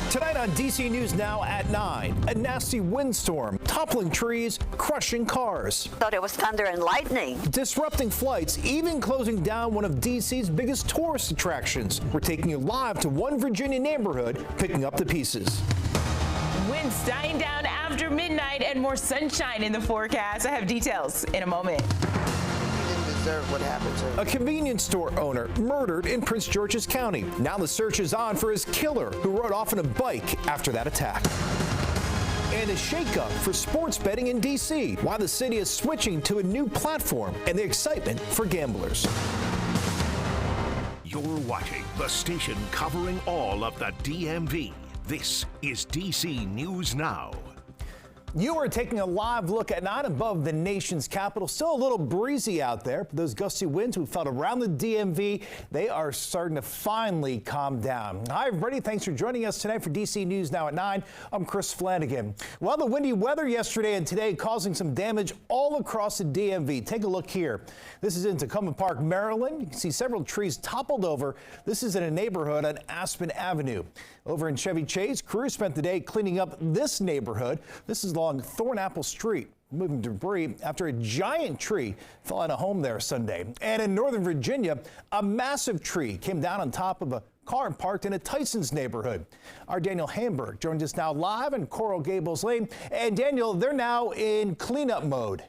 Tonight on DC News Now at 9, a nasty windstorm, toppling trees, crushing cars. Thought it was thunder and lightning. Disrupting flights, even closing down one of DC's biggest tourist attractions. We're taking you live to one Virginia neighborhood, picking up the pieces. Winds dying down after midnight and more sunshine in the forecast. I have details in a moment. What happened to him. A convenience store owner murdered in Prince George's County. Now the search is on for his killer, who rode off on a bike after that attack. And a shakeup for sports betting in D.C. Why the city is switching to a new platform and the excitement for gamblers. You're watching the station covering all of the DMV. This is DC News Now. You are taking a live look at not above the nation's capital. Still a little breezy out there. Those gusty winds we felt around the DMV, they are starting to finally calm down. Hi, everybody. Thanks for joining us tonight for DC News Now at 9. I'm Chris Flanagan. Well, the windy weather yesterday and today causing some damage all across the DMV. Take a look here. This is in Tacoma Park, Maryland. You can see several trees toppled over. This is in a neighborhood on Aspen Avenue. Over in Chevy Chase, crews spent the day cleaning up this neighborhood. This is along Thornapple Street, moving debris after a giant tree fell on a home there Sunday. And in Northern Virginia, a massive tree came down on top of a car parked in a Tysons neighborhood. Our Daniel Hamburg joins us now live in Coral Gables Lane. And Daniel, they're now in cleanup mode.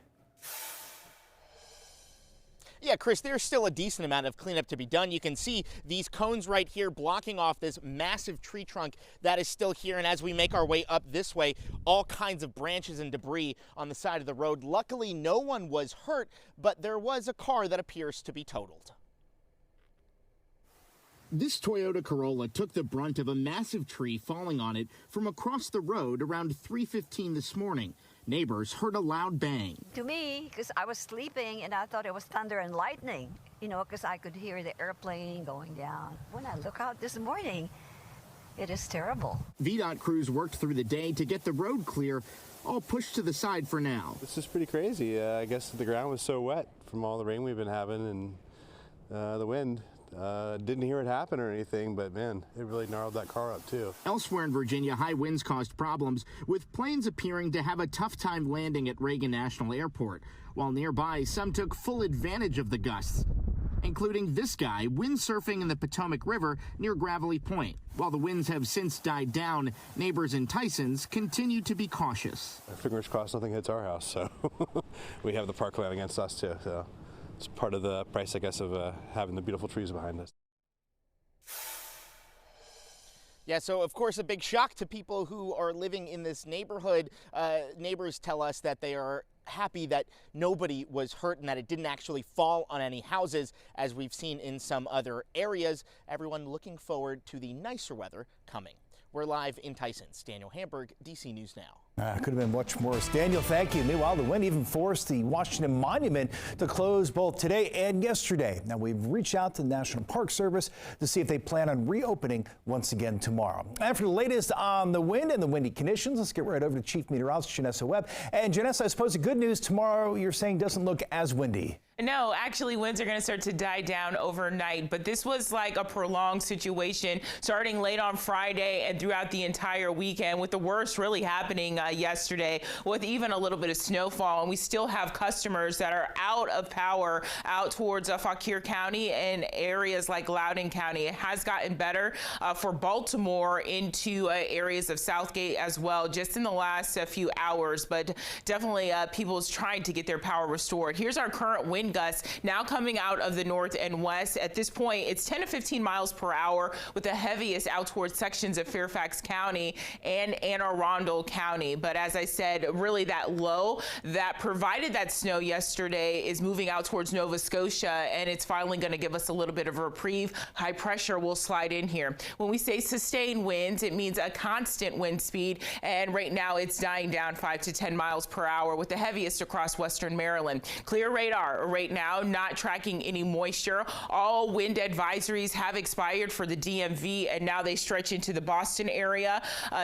Yeah, Chris, there's still a decent amount of cleanup to be done. You can see these cones right here blocking off this massive tree trunk that is still here. And as we make our way up this way, all kinds of branches and debris on the side of the road. Luckily, no one was hurt, but there was a car that appears to be totaled. This Toyota Corolla took the brunt of a massive tree falling on it from across the road around 3:15 this morning. Neighbors heard a loud bang. To me, because I was sleeping and I thought it was thunder and lightning, because I could hear the airplane going down. When I look out this morning, it is terrible. VDOT crews worked through the day to get the road clear, all pushed to the side for now. This is pretty crazy. I guess the ground was so wet from all the rain we've been having and the wind. Didn't hear it happen or anything, but man, it really gnarled that car up too. Elsewhere in Virginia, high winds caused problems, with planes appearing to have a tough time landing at Reagan National Airport. While nearby, some took full advantage of the gusts, including this guy windsurfing in the Potomac River near Gravelly Point. While the winds have since died down, neighbors in Tysons continue to be cautious. Fingers crossed nothing hits our house, so we have the parkland against us too. So. It's part of the price, I guess, of having the beautiful trees behind us. Yeah, so of course a big shock to people who are living in this neighborhood. Neighbors tell us that they are happy that nobody was hurt and that it didn't actually fall on any houses, as we've seen in some other areas. Everyone looking forward to the nicer weather coming. We're live in Tysons. Daniel Hamburg, DC News Now. Could have been much worse. Daniel, thank you. Meanwhile, the wind even forced the Washington Monument to close both today and yesterday. Now, we've reached out to the National Park Service to see if they plan on reopening once again tomorrow. And for the latest on the wind and the windy conditions, let's get right over to Chief Meteorologist Janessa Webb. And Janessa, I suppose the good news tomorrow, you're saying, doesn't look as windy. No, actually, winds are going to start to die down overnight, but this was like a prolonged situation starting late on Friday and throughout the entire weekend, with the worst really happening yesterday with even a little bit of snowfall. And we still have customers that are out of power out towards Fauquier County and areas like Loudoun County. It has gotten better for Baltimore into areas of Southgate as well, just in the last few hours, but definitely people is trying to get their power restored. Here's our current wind gusts now coming out of the north and west. At this point, it's 10 to 15 miles per hour, with the heaviest out towards sections of Fairfax County and Anne Arundel County. But as I said, really that low that provided that snow yesterday is moving out towards Nova Scotia, and it's finally going to give us a little bit of a reprieve. High pressure will slide in here. When we say sustained winds, it means a constant wind speed, and right now it's dying down 5 to 10 miles per hour, with the heaviest across western Maryland. Clear radar right now, not tracking any moisture. All wind advisories have expired for the DMV, and now they stretch into the Boston area,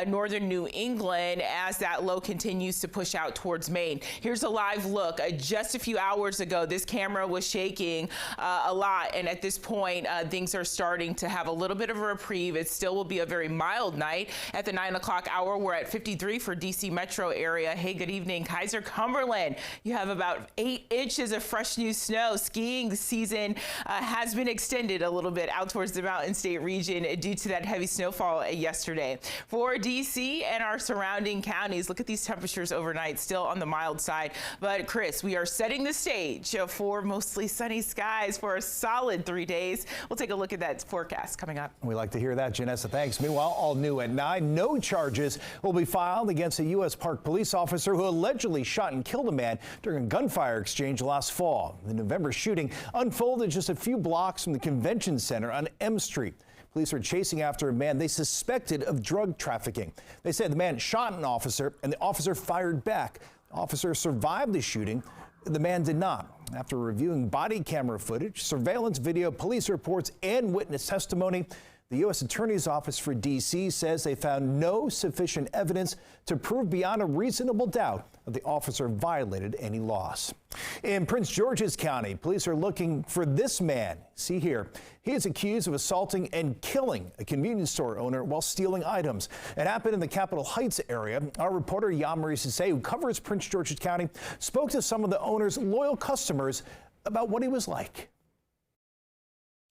northern New England, as as that low continues to push out towards Maine. Here's a live look. Just a few hours ago, this camera was shaking a lot, and at this point, things are starting to have a little bit of a reprieve. It still will be a very mild night. At the 9 o'clock hour, we're at 53 for DC metro area. Hey, good evening, Kaiser Cumberland. You have about 8 inches of fresh new snow. Skiing season has been extended a little bit out towards the Mountain State region due to that heavy snowfall yesterday. For DC and our surrounding counties, look at these temperatures overnight, still on the mild side. But Chris, we are setting the stage for mostly sunny skies for a solid 3 days. We'll take a look at that forecast coming up. We like to hear that, Janessa. Thanks. Meanwhile, all new at 9, no charges will be filed against a U.S. Park police officer who allegedly shot and killed a man during a gunfire exchange last fall. The November shooting unfolded just a few blocks from the convention center on M Street. Police are chasing after a man they suspected of drug trafficking. They said the man shot an officer and the officer fired back. The officer survived the shooting. The man did not. After reviewing body camera footage, surveillance video, police reports, and witness testimony, the U.S. Attorney's Office for D.C. says they found no sufficient evidence to prove beyond a reasonable doubt that the officer violated any laws. In Prince George's County, police are looking for this man. See here, he is accused of assaulting and killing a convenience store owner while stealing items. It happened in the Capitol Heights area. Our reporter Yamari Sase, who covers Prince George's County, spoke to some of the owner's loyal customers about what he was like.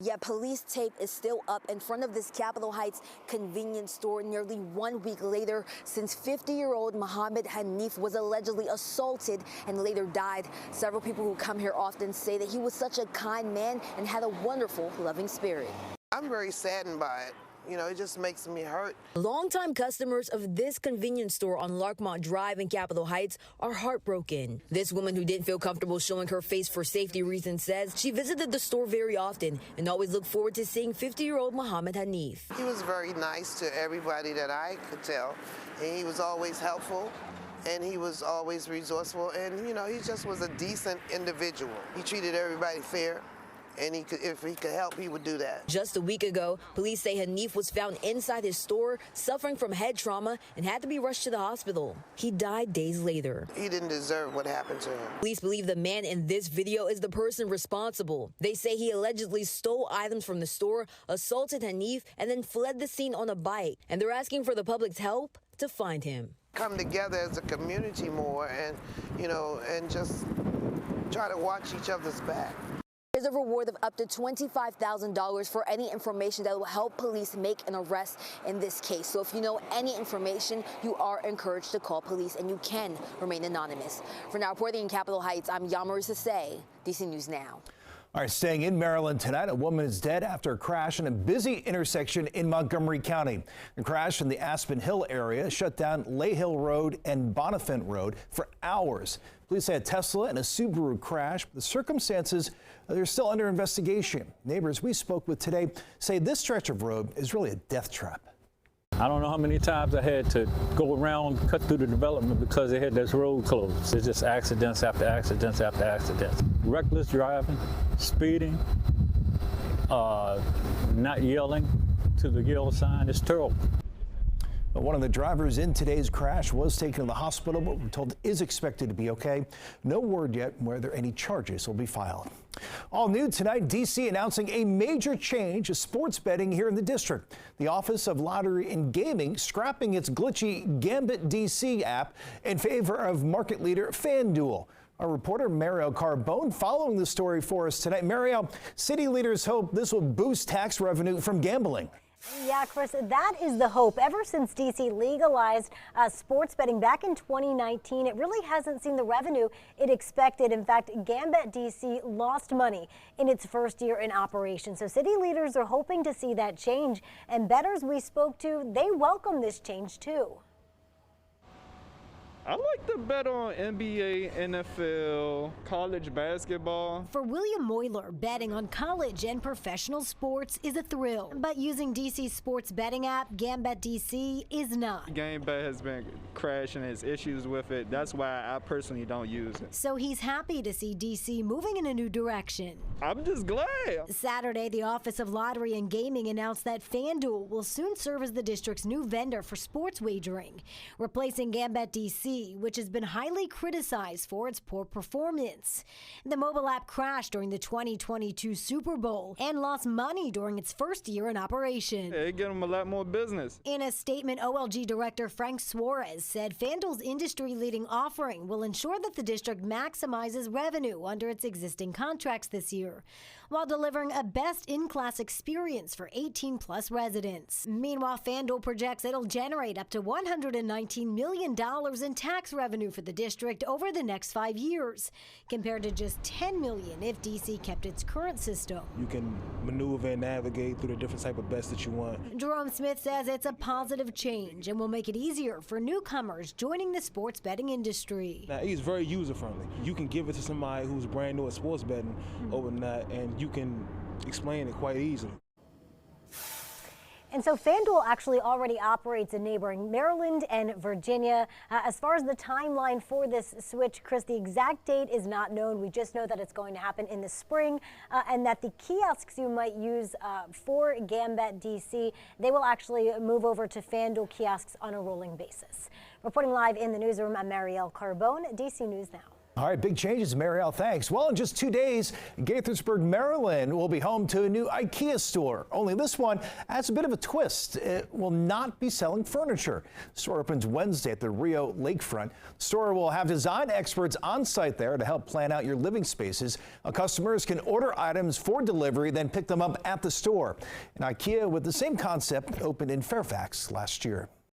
Yeah, police tape is still up in front of this Capitol Heights convenience store nearly 1 week later since 50-year-old Mohammed Hanif was allegedly assaulted and later died. Several people who come here often say that he was such a kind man and had a wonderful, loving spirit. I'm very saddened by it. You know, it just makes me hurt. Longtime customers of this convenience store on Larchmont Drive in Capitol Heights are heartbroken. This woman who didn't feel comfortable showing her face for safety reasons says she visited the store very often and always looked forward to seeing 50-year-old Mohammed Hanif. He was very nice to everybody that I could tell. And he was always helpful. And he was always resourceful. And, you know, he just was a decent individual. He treated everybody fair. And if he could help, he would do that. Just a week ago, police say Hanif was found inside his store suffering from head trauma and had to be rushed to the hospital. He died days later. He didn't deserve what happened to him. Police believe the man in this video is the person responsible. They say he allegedly stole items from the store, assaulted Hanif, and then fled the scene on a bike. And they're asking for the public's help to find him. Come together as a community more and, you know, and just try to watch each other's back. There's a reward of up to $25,000 for any information that will help police make an arrest in this case. So if you know any information, you are encouraged to call police and you can remain anonymous. For now, reporting in Capitol Heights, I'm Yamari Sase, DC News Now. All right, staying in Maryland tonight, a woman is dead after a crash in a busy intersection in Montgomery County. The crash in the Aspen Hill area shut down Lay Hill Road and Bonifant Road for hours. Police say a Tesla and a Subaru crashed. The circumstances, they're still under investigation. Neighbors we spoke with today say this stretch of road is really a death trap. I don't know how many times I had to go around, cut through the development because they had this road closed. It's just accidents after accidents after accidents. Reckless driving, speeding, not yelling to the yellow sign. It's terrible. But one of the drivers in today's crash was taken to the hospital, but we're told is expected to be okay. No word yet whether any charges will be filed. All new tonight, D.C. announcing a major change to sports betting here in the district. The Office of Lottery and Gaming scrapping its glitchy Gambit DC app in favor of market leader FanDuel. Our reporter Mariel Carbone following the story for us tonight. Mariel, city leaders hope this will boost tax revenue from gambling. Yeah, Chris, that is the hope. Ever since D.C. legalized sports betting back in 2019, it really hasn't seen the revenue it expected. In fact, Gambit D.C. lost money in its first year in operation. So city leaders are hoping to see that change. And bettors we spoke to, they welcome this change, too. I like to bet on NBA, NFL, college basketball. For William Moyler, betting on college and professional sports is a thrill, but using DC's sports betting app, Gambit DC, is not. GameBet has been crashing, has issues with it. That's why I personally don't use it. So he's happy to see DC moving in a new direction. I'm just glad. Saturday, the Office of Lottery and Gaming announced that FanDuel will soon serve as the district's new vendor for sports wagering, replacing Gambit DC, which has been highly criticized for its poor performance. The mobile app crashed during the 2022 Super Bowl and lost money during its first year in operation. It gave them a lot more business. In a statement, OLG Director Frank Suarez said FanDuel's industry-leading offering will ensure that the district maximizes revenue under its existing contracts this year, while delivering a best-in-class experience for 18-plus residents. Meanwhile, FanDuel projects it'll generate up to $119 million in tax revenue for the district over the next 5 years, compared to just $10 million if DC kept its current system. You can maneuver and navigate through the different type of bets that you want. Jerome Smith says it's a positive change and will make it easier for newcomers joining the sports betting industry. Now, it's very user-friendly. You can give it to somebody who's brand new at sports betting overnight, and you can explain it quite easily. And so FanDuel actually already operates in neighboring Maryland and Virginia. As far as the timeline for this switch, Chris, the exact date is not known. We just know that it's going to happen in the spring and that the kiosks you might use for Gambit DC, they will actually move over to FanDuel kiosks on a rolling basis. Reporting live in the newsroom, I'm Marielle Carbone, DC News Now. All right, big changes, Marielle, thanks. Well, in just 2 days, Gaithersburg, Maryland will be home to a new IKEA store. Only this one has a bit of a twist. It will not be selling furniture. The store opens Wednesday at the Rio Lakefront. The store will have design experts on site there to help plan out your living spaces. Customers can order items for delivery, then pick them up at the store. And IKEA, with the same concept, opened in Fairfax last year.